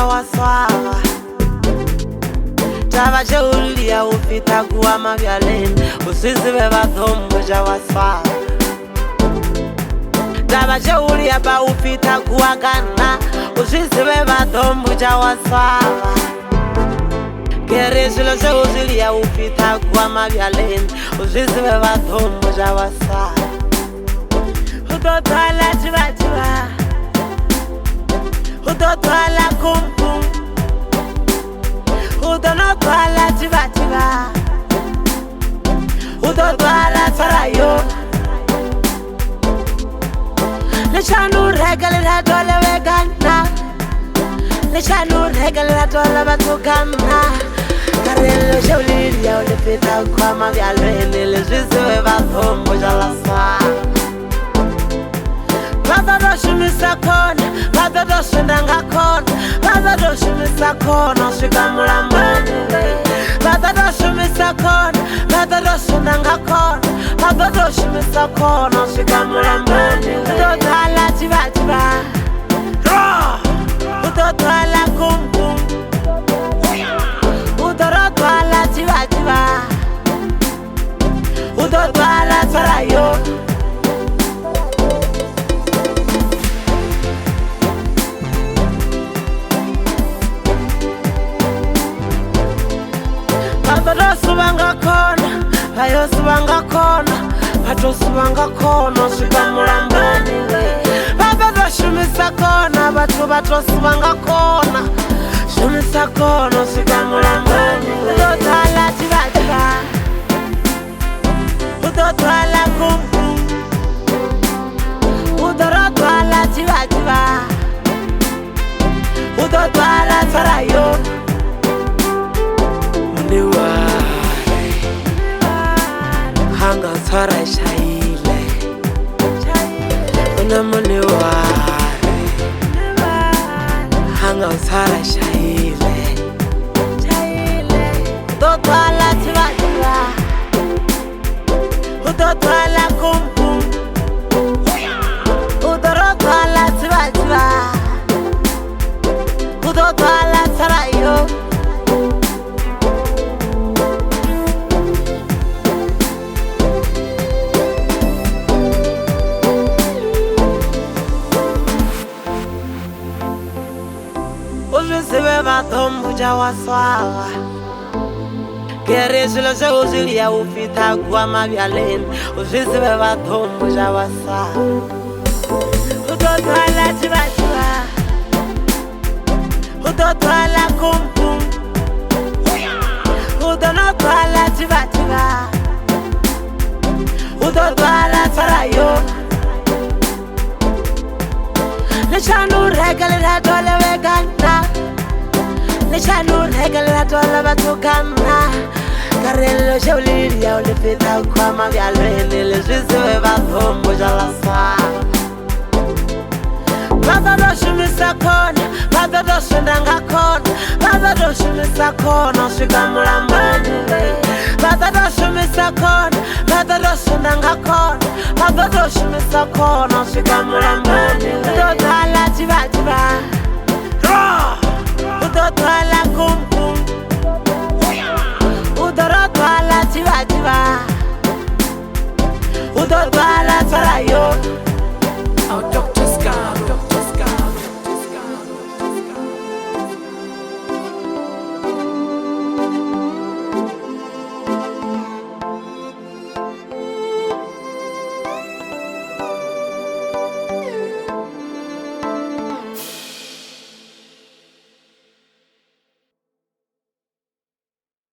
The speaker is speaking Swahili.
waswava Tava cheulia ufita kuwa mavyaleni Usizive vathombo ja waswava Tava cheulia pa ufita kuwa kana Usizive vathombo ja waswava Keresilo cheuzilia ufita kuwa mavyaleni Usizive vathombo ja waswava Utotwala chiva chiva Utotwala kumpum Utonotwala chiva chiva Utotwala sarayo Lishanu regale la dole vegana Lishanu regale la dole vatukana Karelo shauliria ulipita kwa mavyalweni Lishisiwe vathombo jalasa Vava doshimisa kona, vava doshindanga kona Vava doshimisa kona, shika mulambani Vava doshimisa kona, vava doshindanga kona Vava doshimisa kona, shika mulambani Utotwala chiva chiva Utotwala kumpum Utotwala chiva chiva Utotwala sarayo Subanga kona, ayo subanga kona, pato subanga kona, shika mulambani. Baba shumisa kona, bato subanga kona, shumisa kona, shika mulambani. Utotwala chiva chiva, utotwala kumpum, utotwala chiva chiva, utotwala sarayo. Hanga tsara shaile Unamone ware Hanga tsara shaile Utotwala chiva chiva Utotwala kumpum Utotwala chiva chiva Utotwala sarayo Usizive vathombo ja waswava Keresilo cheuzilia ufita kuwa mavyaleni Usizive vathombo ja waswava Utotwala chiva chiva Utotwala kumpum Utonotwala chiva chiva Utotwala sarayo Lishanu regale la dole vegana Lishanu regale la dole vatukana Karelo shauliria ulipita kwa mavyalweni Lishisiwe vathombo jalasa Vava doshimisa kona, vava doshindanga kona Vava doshimisa kona, shika mulambani Vava doshimisa kona, vava doshindanga kona Vava doshimisa kona, shika mulambani Utotwala chiva chiva Utotwala kumpum Utotwala chiva chiva Utotwala sarayo